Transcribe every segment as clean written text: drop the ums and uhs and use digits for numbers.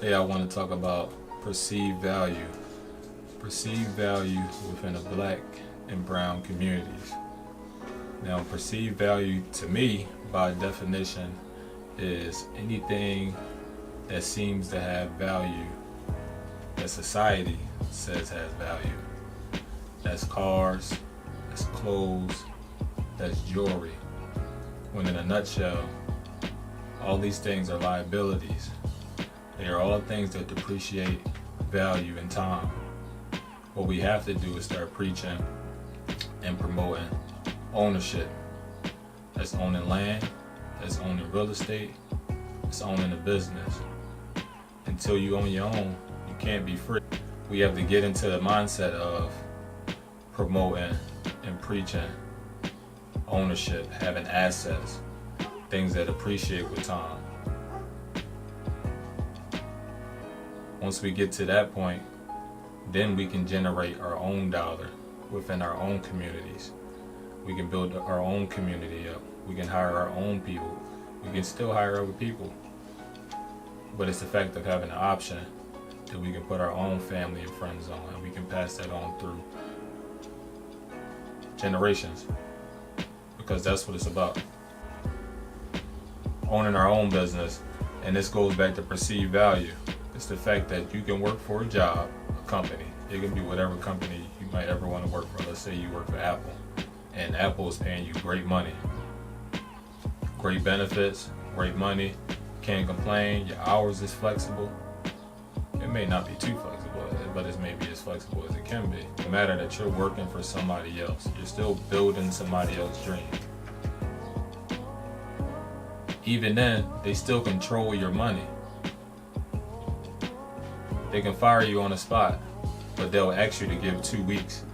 Today I want to talk about perceived value. Perceived value within the black and brown communities. Now, perceived value to me, by definition, is anything that seems to have value that society says has value. That's cars, that's clothes, that's jewelry. When in a nutshell, all these things are liabilities. They are all things that depreciate value in time. What we have to do is start preaching and promoting ownership. That's owning land, that's owning real estate, that's owning a business. Until you own your own, you can't be free. We have to get into the mindset of promoting and preaching ownership, having assets, things that appreciate with time. Once we get to that point, then we can generate our own dollar within our own communities. We can build our own community up. We can hire our own people. We can still hire other people. But it's the fact of having an option that we can put our own family and friends on, and we can pass that on through generations, because that's what it's about. Owning our own business, and this goes back to perceived value. It's the fact that you can work for a job, a company. It can be whatever company you might ever want to work for. Let's say you work for Apple, and Apple is paying you great money, great benefits, great money. Can't complain. Your hours is flexible. It may not be too flexible, but it's maybe as flexible as it can be. No matter that you're working for somebody else, you're still building somebody else's dream. Even then, they still control your money. They can fire you on the spot, but they'll ask you to give 2 weeks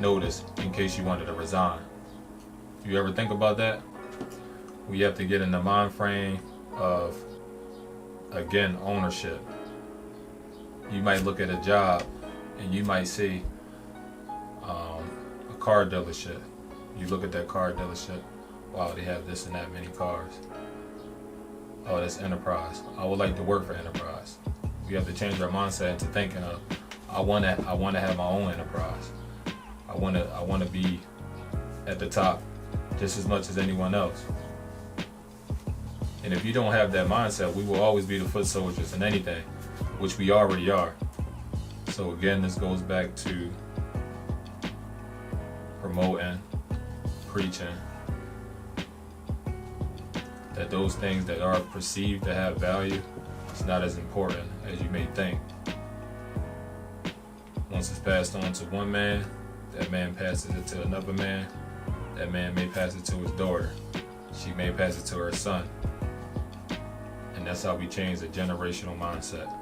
notice in case you wanted to resign. You ever think about that? We have to get in the mind frame of, again, ownership. You might look at a job and you might see a car dealership. You look at that car dealership, wow, they have this and that many cars. Oh, that's Enterprise. I would like to work for Enterprise. We have to change our mindset into thinking of, I want to have my own enterprise. I want to be at the top just as much as anyone else. And if you don't have that mindset, we will always be the foot soldiers in anything, which we already are. So again, this goes back to promoting, preaching, that those things that are perceived to have value, it's not as important as you may think. Once it's passed on to one man, that man passes it to another man. That man may pass it to his daughter. She may pass it to her son. And that's how we change the generational mindset.